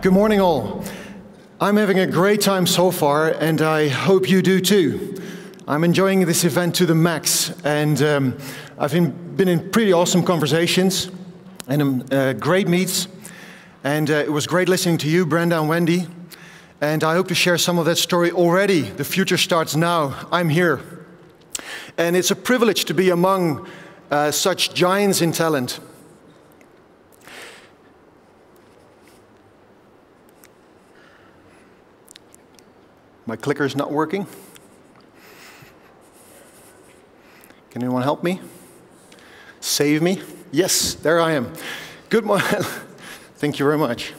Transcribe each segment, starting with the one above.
Good morning, all. I'm having a great time so far, and I hope you do too. I'm enjoying this event to the max, and I've been in pretty awesome conversations and great meets, and it was great listening to you, Brenda and Wendy, and I hope to share some of that story already. The future starts now. I'm here. And it's a privilege to be among such giants in talent. My clicker's not working. Can anyone help me? Save me? Yes, there I am. Good morning. Thank you very much.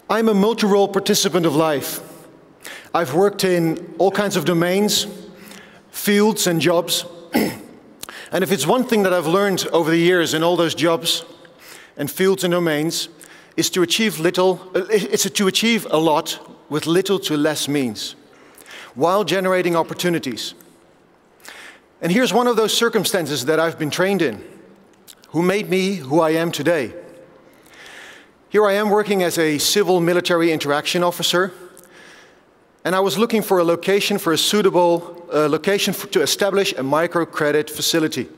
I'm a multi-role participant of life. I've worked in all kinds of domains, fields and jobs. And if it's one thing that I've learned over the years in all those jobs and fields and domains, is to achieve a lot with little to less means, while generating opportunities. And here's one of those circumstances that I've been trained in, who made me who I am today. Here I am working as a civil military interaction officer, and I was looking for a location, for a suitable location to establish a microcredit facility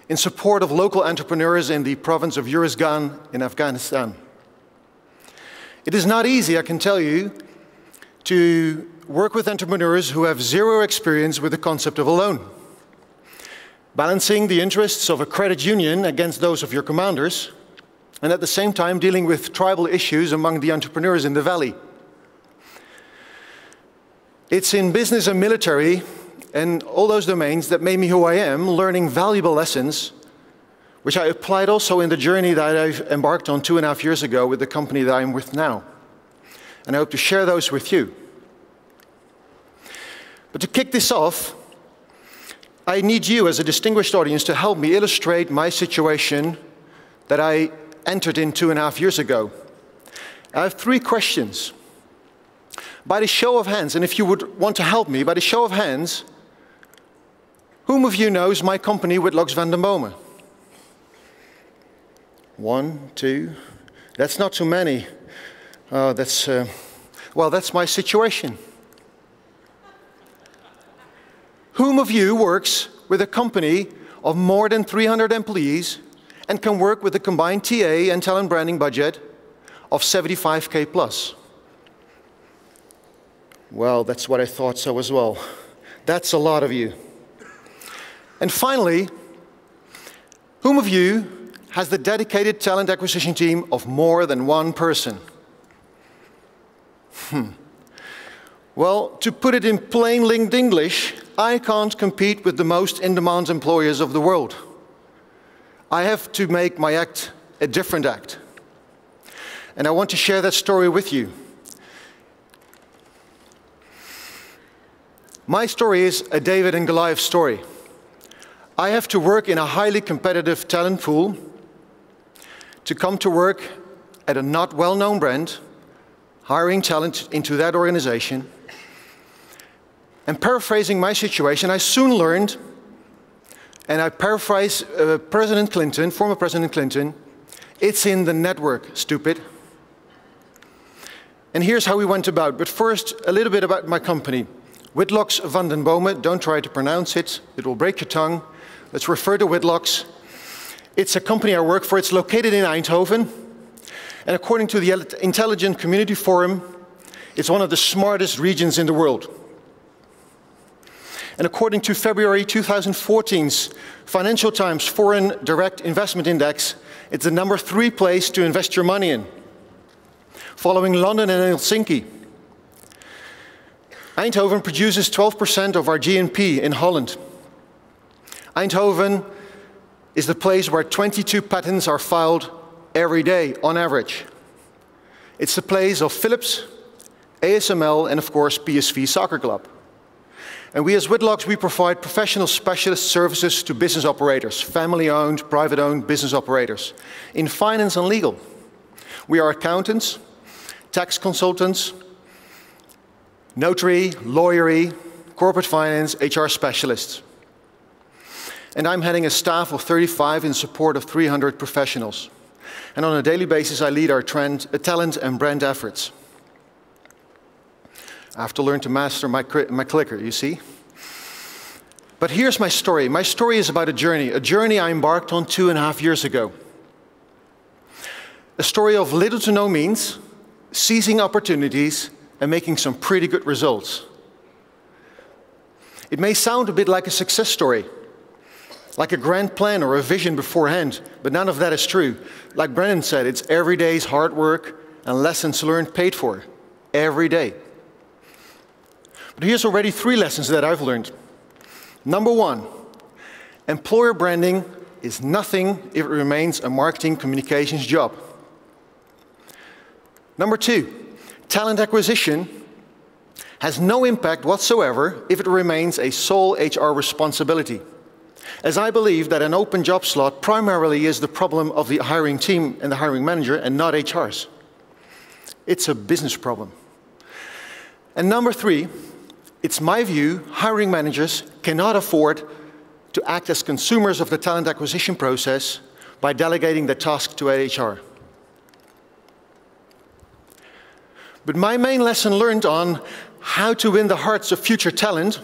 in support of local entrepreneurs in the province of Uruzgan in Afghanistan. It is not easy, I can tell you, to work with entrepreneurs who have zero experience with the concept of a loan. Balancing the interests of a credit union against those of your commanders, and at the same time dealing with tribal issues among the entrepreneurs in the valley. It's in business and military and all those domains that made me who I am, learning valuable lessons, which I applied also in the journey that I've embarked on 2.5 years ago with the company that I'm with now. And I hope to share those with you. But to kick this off, I need you as a distinguished audience to help me illustrate my situation that I entered in 2.5 years ago. I have 3 questions. By the show of hands, and if you would want to help me, by the show of hands, whom of you knows my company, Witlox van den Boomen? 1, 2, that's not too many. Well, that's my situation. Whom of you works with a company of more than 300 employees and can work with a combined TA and talent branding budget of 75K plus? Well, that's what I thought so as well. That's a lot of you. And finally, whom of you has the dedicated talent acquisition team of more than 1 person? Well, to put it in plain linked English, I can't compete with the most in-demand employers of the world. I have to make my act a different act. And I want to share that story with you. My story is a David and Goliath story. I have to work in a highly competitive talent pool to come to work at a not well-known brand, hiring talent into that organization. And paraphrasing my situation, I soon learned, and I paraphrase President Clinton, former President Clinton, it's in the network, stupid. And here's how we went about. But first, a little bit about my company. Witlox van den Boomen, don't try to pronounce it, it will break your tongue. Let's refer to Witlox. It's a company I work for. It's located in Eindhoven. And according to the Intelligent Community Forum, it's one of the smartest regions in the world. And according to February 2014's Financial Times Foreign Direct Investment Index, it's the number 3 place to invest your money in, following London and Helsinki. Eindhoven produces 12% of our GNP in Holland. Eindhoven is the place where 22 patents are filed every day, on average. It's the place of Philips, ASML, and of course PSV Soccer Club. And we as Witlox, we provide professional specialist services to business operators, family-owned, private-owned business operators, in finance and legal. We are accountants, tax consultants, notary, lawyery, corporate finance, HR specialists. and I'm heading a staff of 35 in support of 300 professionals. And on a daily basis, I lead our talent and brand efforts. I have to learn to master my clicker, you see. But here's my story. My story is about a journey I embarked on 2.5 years ago. A story of little to no means, seizing opportunities, and making some pretty good results. It may sound a bit like a success story, like a grand plan or a vision beforehand, but none of that is true. Like Brennan said, it's every day's hard work and lessons learned paid for, every day. But here's already 3 lessons that I've learned. Number 1, employer branding is nothing if it remains a marketing communications job. Number 2, talent acquisition has no impact whatsoever if it remains a sole HR responsibility, as I believe that an open job slot primarily is the problem of the hiring team and the hiring manager and not HR's. It's a business problem. And number 3, it's my view, hiring managers cannot afford to act as consumers of the talent acquisition process by delegating the task to HR. But my main lesson learned on how to win the hearts of future talent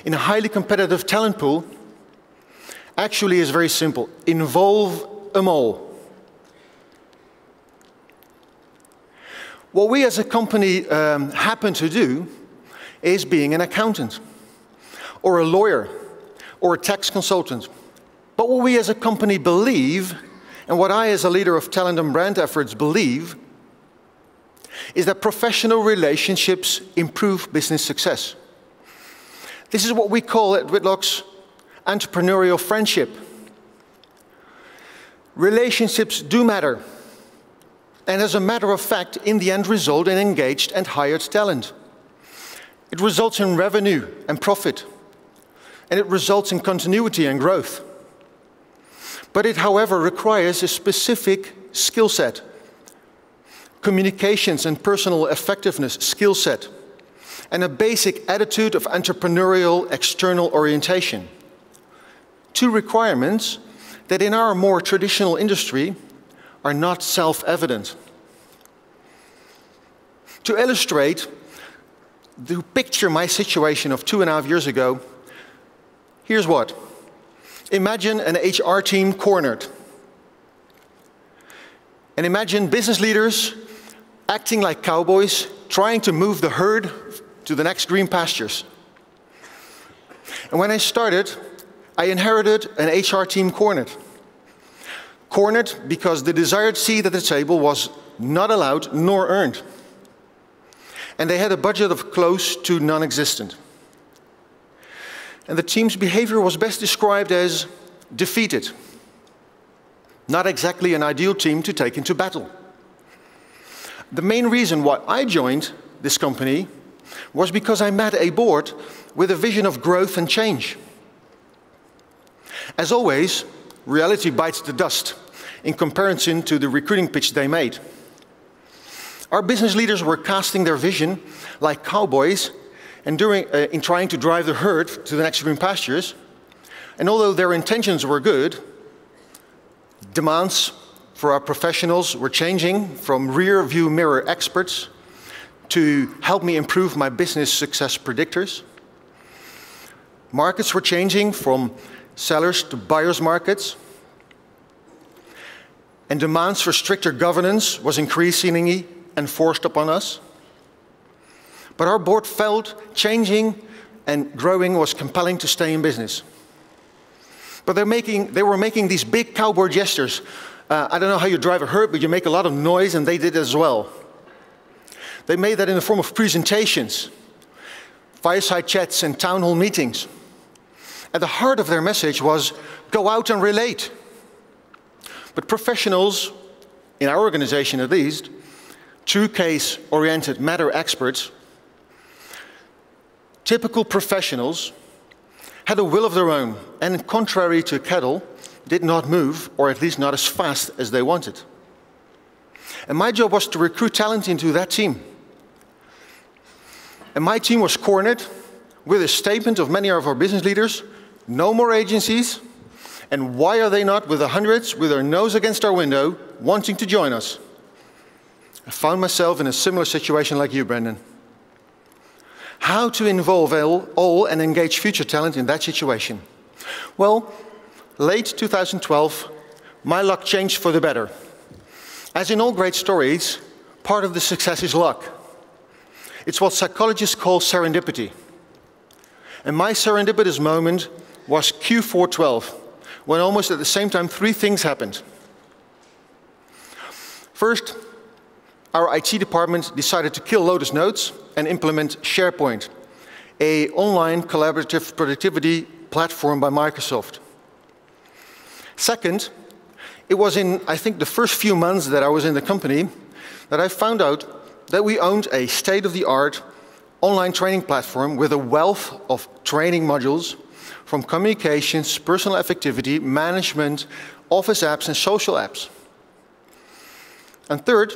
in a highly competitive talent pool actually is very simple. Involve them all. What we as a company happen to do is being an accountant or a lawyer or a tax consultant. But what we as a company believe, and what I as a leader of talent and brand efforts believe, is that professional relationships improve business success. This is what we call at Witlox entrepreneurial friendship. Relationships do matter, and as a matter of fact, in the end result in engaged and hired talent. It results in revenue and profit, and it results in continuity and growth. But it, however, requires a specific skill set. Communications and personal effectiveness skill set, and a basic attitude of entrepreneurial external orientation. 2 requirements that in our more traditional industry are not self-evident. To illustrate, to picture my situation of 2.5 years ago, here's what. Imagine an HR team cornered. And imagine business leaders acting like cowboys, trying to move the herd to the next green pastures. And when I started, I inherited an HR team cornered. Cornered because the desired seat at the table was not allowed nor earned. And they had a budget of close to non-existent. And the team's behavior was best described as defeated. Not exactly an ideal team to take into battle. The main reason why I joined this company was because I met a board with a vision of growth and change. As always, reality bites the dust in comparison to the recruiting pitch they made. Our business leaders were casting their vision like cowboys and in trying to drive the herd to the next green pastures. And although their intentions were good, demands for our professionals were changing from rear view mirror experts to help me improve my business success predictors. Markets were changing from sellers to buyers markets. And demands for stricter governance was increasingly enforced upon us. But our board felt changing and growing was compelling to stay in business. But they were making these big cowboy gestures. I don't know how you drive a herd, but you make a lot of noise, and they did as well. They made that in the form of presentations, fireside chats, and town hall meetings. At the heart of their message was, go out and relate. But professionals, in our organization at least, true case-oriented matter experts, typical professionals, had a will of their own, and contrary to cattle, did not move, or at least not as fast as they wanted. And my job was to recruit talent into that team. And my team was cornered with a statement of many of our business leaders, no more agencies, and why are they not with the hundreds with their nose against our window wanting to join us? I found myself in a similar situation like you, Brendan. How to involve all and engage future talent in that situation? Well, late 2012, my luck changed for the better. As in all great stories, part of the success is luck. It's what psychologists call serendipity. And my serendipitous moment was Q4 12, when almost at the same time 3 things happened. First, our IT department decided to kill Lotus Notes and implement SharePoint, an online collaborative productivity platform by Microsoft. Second, it was in, I think, the first few months that I was in the company that I found out that we owned a state-of-the-art online training platform with a wealth of training modules from communications, personal effectivity, management, office apps, and social apps. And third,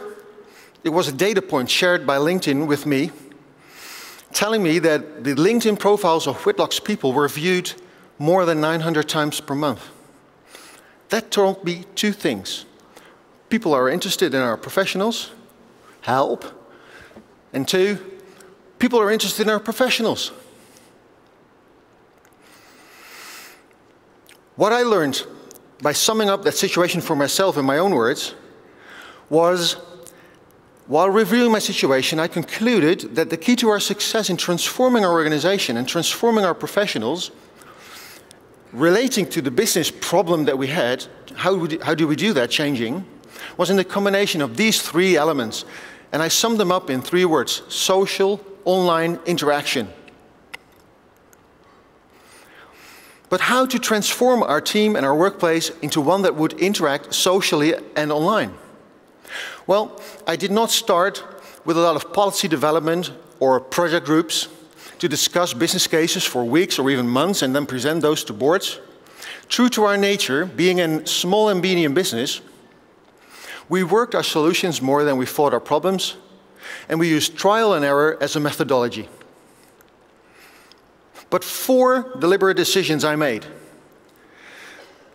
it was a data point shared by LinkedIn with me, telling me that the LinkedIn profiles of Witlox people were viewed more than 900 times per month. That told me 2 things. People are interested in our professionals, help, and 2, people are interested in our professionals. What I learned by summing up that situation for myself in my own words was, while reviewing my situation, I concluded that the key to our success in transforming our organization and transforming our professionals, relating to the business problem that we had, how do we do that changing, was in the combination of these 3 elements. And I summed them up in 3 words: social, online, interaction. But how to transform our team and our workplace into one that would interact socially and online? Well, I did not start with a lot of policy development or project groups to discuss business cases for weeks or even months and then present those to boards. True to our nature, being a small and medium business, we worked our solutions more than we fought our problems, and we used trial and error as a methodology. But 4 deliberate decisions I made.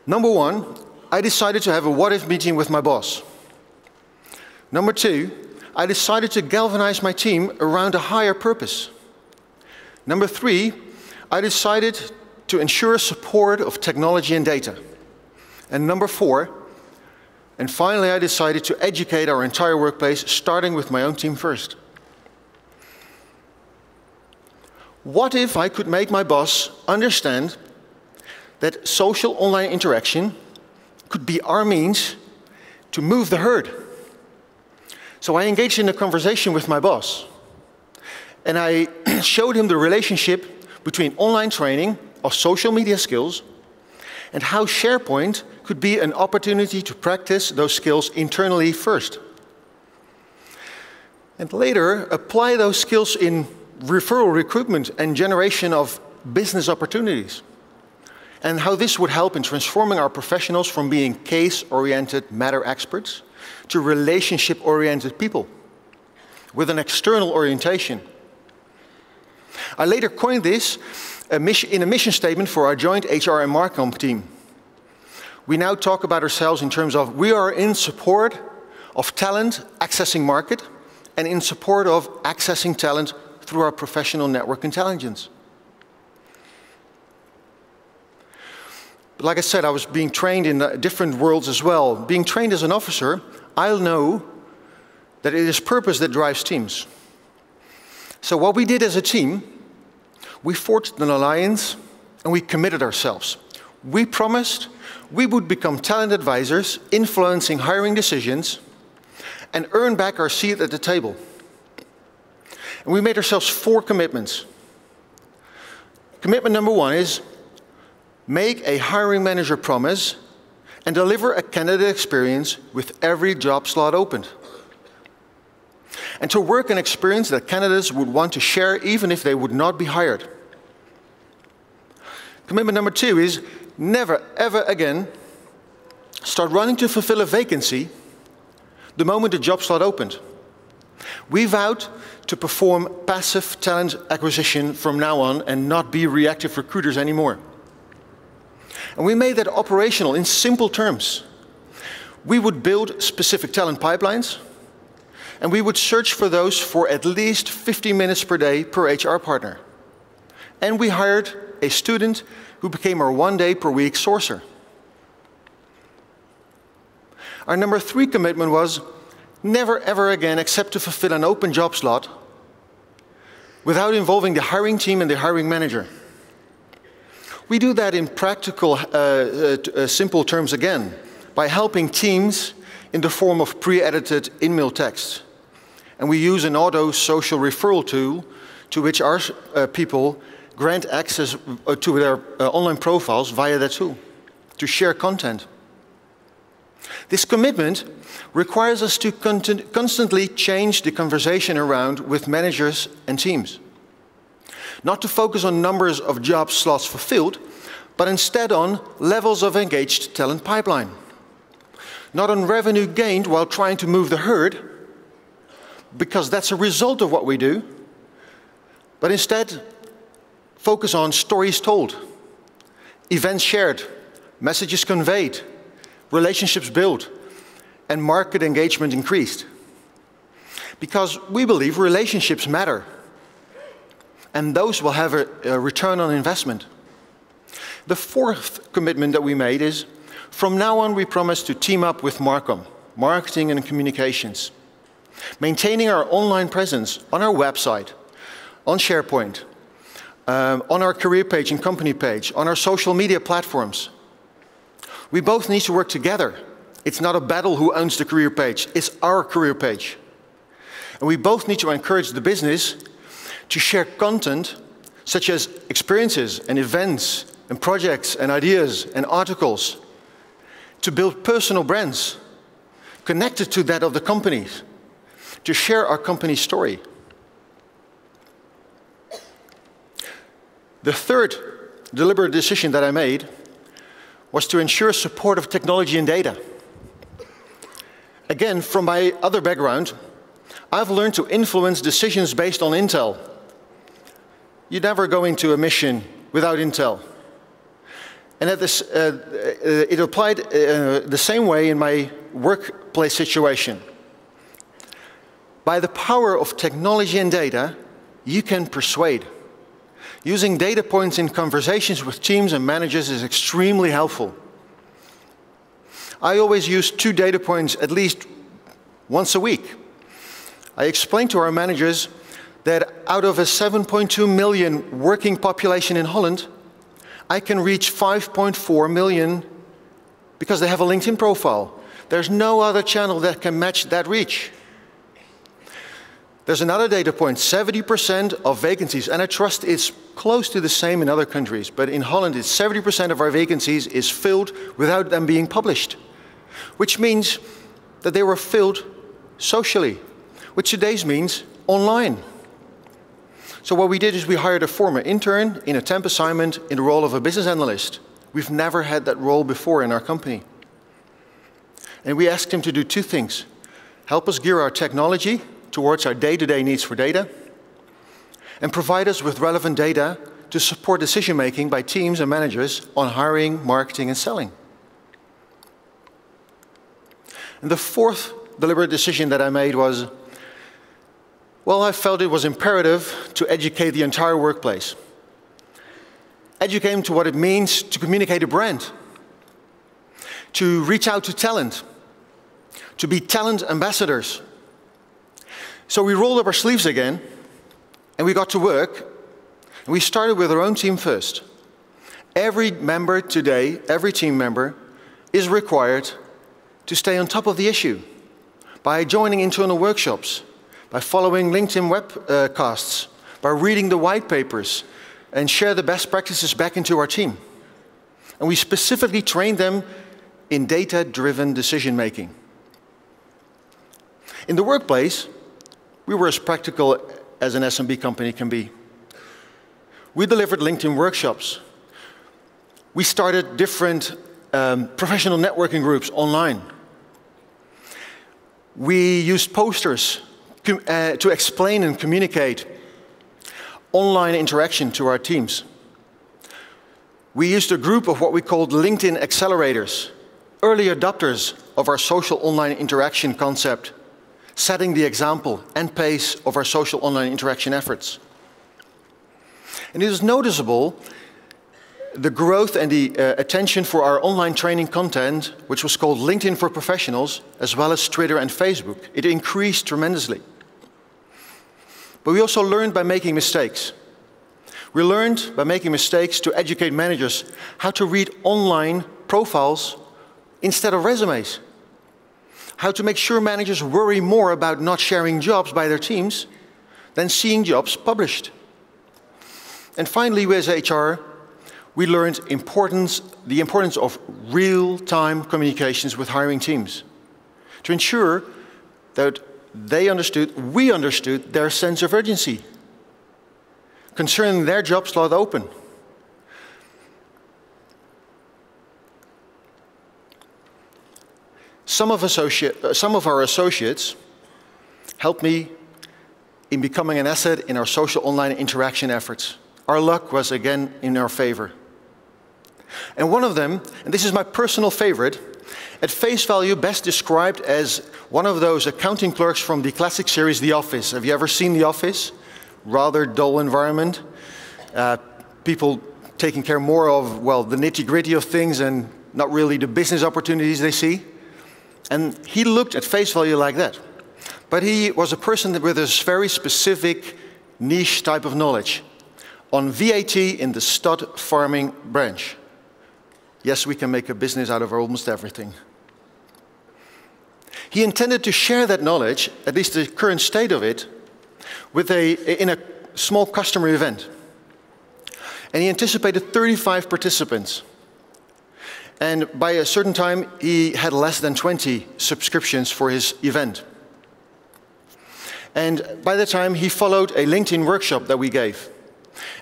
Number 1, I decided to have a what-if meeting with my boss. Number 2, I decided to galvanize my team around a higher purpose. Number 3, I decided to ensure support of technology and data. And number 4, and finally I decided to educate our entire workplace, starting with my own team first. What if I could make my boss understand that social online interaction could be our means to move the herd? So I engaged in a conversation with my boss, and I showed him the relationship between online training of social media skills and how SharePoint could be an opportunity to practice those skills internally first. And later, apply those skills in referral recruitment and generation of business opportunities. And how this would help in transforming our professionals from being case-oriented matter experts to relationship-oriented people with an external orientation. I later coined this in a mission statement for our joint HR and Marcom team. We now talk about ourselves in terms of we are in support of talent accessing market and in support of accessing talent through our professional network intelligence. But like I said, I was being trained in different worlds as well. Being trained as an officer, I'll know that it is purpose that drives teams. So what we did as a team, we forged an alliance and we committed ourselves. We promised we would become talent advisors, influencing hiring decisions, and earn back our seat at the table. And we made ourselves 4 commitments. Commitment number 1 is make a hiring manager promise and deliver a candidate experience with every job slot opened. And to work an experience that candidates would want to share even if they would not be hired. Commitment number 2 is never, ever again start running to fulfill a vacancy the moment the job slot opened. We vowed to perform passive talent acquisition from now on and not be reactive recruiters anymore. And we made that operational in simple terms. We would build specific talent pipelines, and we would search for those for at least 50 minutes per day per HR partner. And we hired a student who became our 1 day per week sourcer. Our number 3 commitment was never ever again accept to fulfill an open job slot without involving the hiring team and the hiring manager. We do that in practical, simple terms again, by helping teams in the form of pre-edited in-mail text. And we use an auto social referral tool to which our people grant access to their online profiles via that tool to share content. This commitment requires us to constantly change the conversation around with managers and teams. Not to focus on numbers of job slots fulfilled, but instead on levels of engaged talent pipeline. Not on revenue gained while trying to move the herd, because that's a result of what we do, but instead focus on stories told, events shared, messages conveyed, relationships built, and market engagement increased. Because we believe relationships matter, and those will have a return on investment. The 4th commitment that we made is, from now on we promise to team up with Marcom, marketing and communications, maintaining our online presence on our website, on SharePoint, on our career page and company page, on our social media platforms. We both need to work together. It's not a battle who owns the career page, it's our career page. And we both need to encourage the business to share content such as experiences and events and projects and ideas and articles, to build personal brands connected to that of the companies, to share our company's story. The 3rd deliberate decision that I made was to ensure support of technology and data. Again, from my other background, I've learned to influence decisions based on intel. You never go into a mission without intel. And it applied the same way in my workplace situation. By the power of technology and data, you can persuade. Using data points in conversations with teams and managers is extremely helpful. I always use 2 data points at least once a week. I explain to our managers that out of a 7.2 million working population in Holland, I can reach 5.4 million because they have a LinkedIn profile. There's no other channel that can match that reach. There's another data point, 70% of vacancies, and I trust it's close to the same in other countries, but in Holland it's 70% of our vacancies is filled without them being published, which means that they were filled socially, which today means online. So what we did is we hired a former intern in a temp assignment in the role of a business analyst. We've never had that role before in our company. And we asked him to do 2 things. Help us gear our technology towards our day-to-day needs for data, and provide us with relevant data to support decision-making by teams and managers on hiring, marketing, and selling. And the 4th deliberate decision that I made was, well, I felt it was imperative to educate the entire workplace. Educate them to what it means to communicate a brand, to reach out to talent, to be talent ambassadors. So we rolled up our sleeves again, and we got to work, and we started with our own team first. Every member today, every team member, is required to stay on top of the issue by joining internal workshops, by following LinkedIn webcasts, by reading the white papers, and share the best practices back into our team. And we specifically trained them in data-driven decision-making. In the workplace, we were as practical as an SMB company can be. We delivered LinkedIn workshops. We started different professional networking groups online. We used posters to explain and communicate online interaction to our teams. We used a group of what we called LinkedIn accelerators, early adopters of our social online interaction concept, setting the example and pace of our social online interaction efforts. And it is noticeable the growth and the attention for our online training content, which was called LinkedIn for Professionals, as well as Twitter and Facebook. It increased tremendously. But we also learned by making mistakes. We learned by making mistakes to educate managers how to read online profiles instead of resumes. How to make sure managers worry more about not sharing jobs by their teams than seeing jobs published. And finally, we as HR, we learned the importance of real-time communications with hiring teams to ensure that we understood their sense of urgency concerning their job slot open. Some of our associates helped me in becoming an asset in our social online interaction efforts. Our luck was again in our favor. And one of them, and this is my personal favorite, at face value best described as one of those accounting clerks from the classic series The Office. Have you ever seen The Office? Rather dull environment. People taking care more of, well, the nitty-gritty of things and not really the business opportunities they see. And he looked at face value like that. But he was a person with a very specific niche type of knowledge on VAT in the stud farming branch. Yes, we can make a business out of almost everything. He intended to share that knowledge, at least the current state of it, in a small customer event. And he anticipated 35 participants. And by a certain time, he had less than 20 subscriptions for his event. And by the time, he followed a LinkedIn workshop that we gave.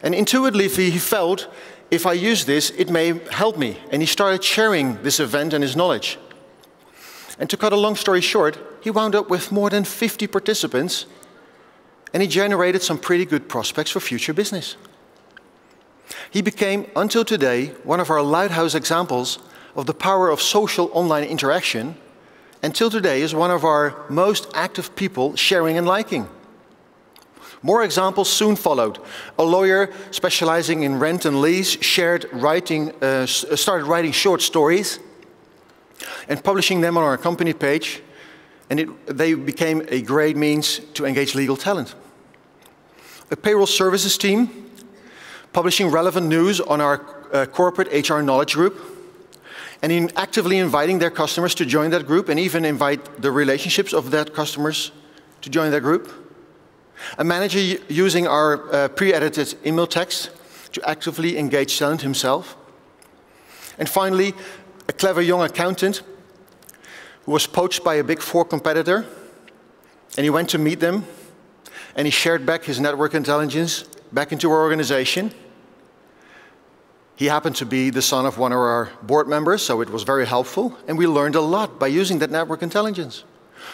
And intuitively, he felt, if I use this, it may help me. And he started sharing this event and his knowledge. And to cut a long story short, he wound up with more than 50 participants, and he generated some pretty good prospects for future business. He became, until today, one of our lighthouse examples of the power of social online interaction, and till today is one of our most active people sharing and liking. More examples soon followed. A lawyer specializing in rent and lease started writing short stories and publishing them on our company page, and they became a great means to engage legal talent. A payroll services team publishing relevant news on our corporate HR knowledge group, and in actively inviting their customers to join that group, and even invite the relationships of that customers to join that group. A manager using our pre-edited email text to actively engage talent himself. And finally, a clever young accountant who was poached by a Big Four competitor, and he went to meet them, and he shared back his network intelligence back into our organization. He happened to be the son of one of our board members, so it was very helpful, and we learned a lot by using that network intelligence.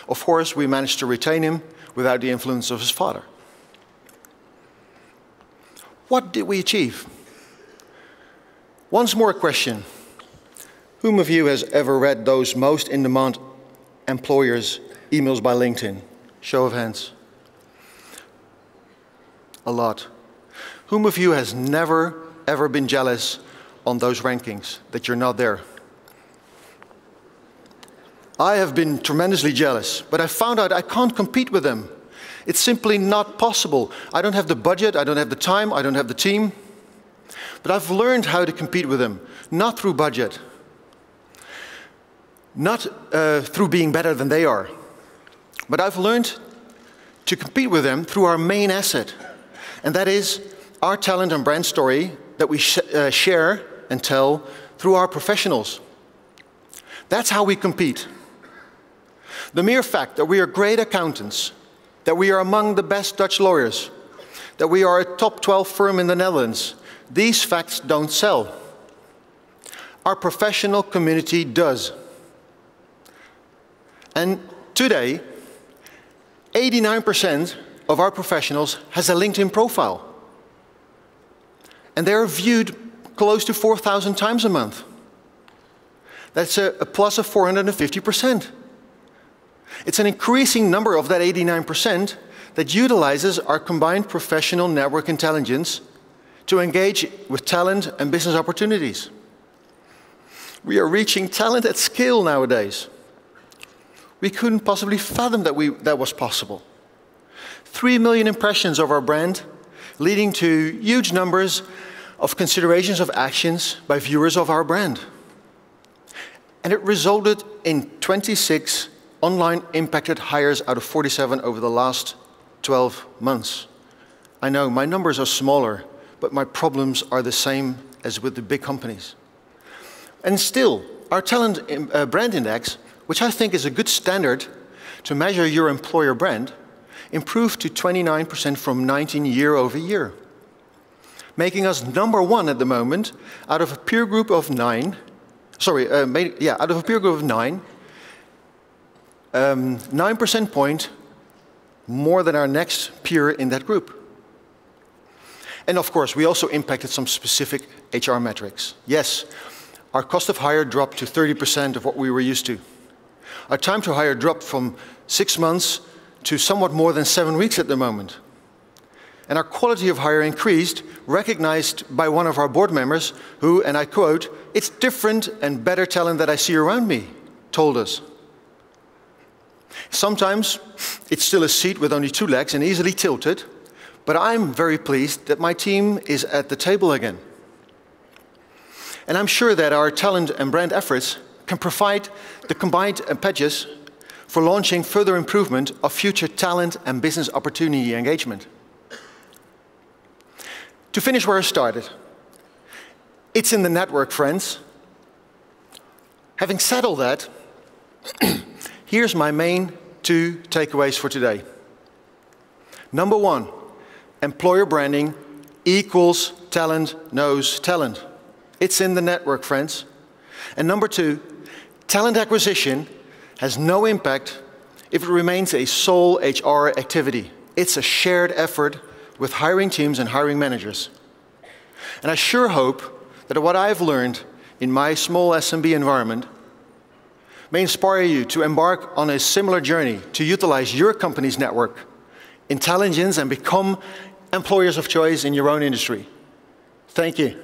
Of course, we managed to retain him without the influence of his father. What did we achieve? Once more a question. Whom of you has ever read those most in-demand employers' emails by LinkedIn? Show of hands. A lot. Whom of you has never ever been jealous on those rankings, that you're not there? I have been tremendously jealous, but I found out I can't compete with them. It's simply not possible. I don't have the budget, I don't have the time, I don't have the team. But I've learned how to compete with them, not through budget, not through being better than they are, but I've learned to compete with them through our main asset, and that is our talent and brand story that we share and tell through our professionals. That's how we compete. The mere fact that we are great accountants, that we are among the best Dutch lawyers, that we are a top 12 firm in the Netherlands, these facts don't sell. Our professional community does. And today, 89% of our professionals has a LinkedIn profile. And they are viewed close to 4,000 times a month. That's a plus of 450%. It's an increasing number of that 89% that utilizes our combined professional network intelligence to engage with talent and business opportunities. We are reaching talent at scale nowadays. We couldn't possibly fathom that was possible. 3 million impressions of our brand, leading to huge numbers of considerations of actions by viewers of our brand. And it resulted in 26 online impacted hires out of 47 over the last 12 months. I know my numbers are smaller, but my problems are the same as with the big companies. And still, our talent brand index, which I think is a good standard to measure your employer brand, improved to 29% from 19 year over year, making us #1 at the moment out of a peer group of 9. Out of a peer group of 9, 9 percentage point more than our next peer in that group. And of course, we also impacted some specific HR metrics. Yes, our cost of hire dropped to 30% of what we were used to. Our time to hire dropped from 6 months to somewhat more than 7 weeks at the moment. And our quality of hire increased, recognized by one of our board members who, and I quote, "It's different and better talent that I see around me," told us. Sometimes it's still a seat with only 2 legs and easily tilted, but I'm very pleased that my team is at the table again. And I'm sure that our talent and brand efforts can provide the combined impetus for launching further improvement of future talent and business opportunity engagement. To finish where I started, it's in the network, friends. Having said all that, here's my main 2 takeaways for today. #1, employer branding equals talent knows talent. It's in the network, friends. And #2, talent acquisition has no impact if it remains a sole HR activity. It's a shared effort with hiring teams and hiring managers. And I sure hope that what I've learned in my small SMB environment may inspire you to embark on a similar journey to utilize your company's network, intelligence, and become employers of choice in your own industry. Thank you.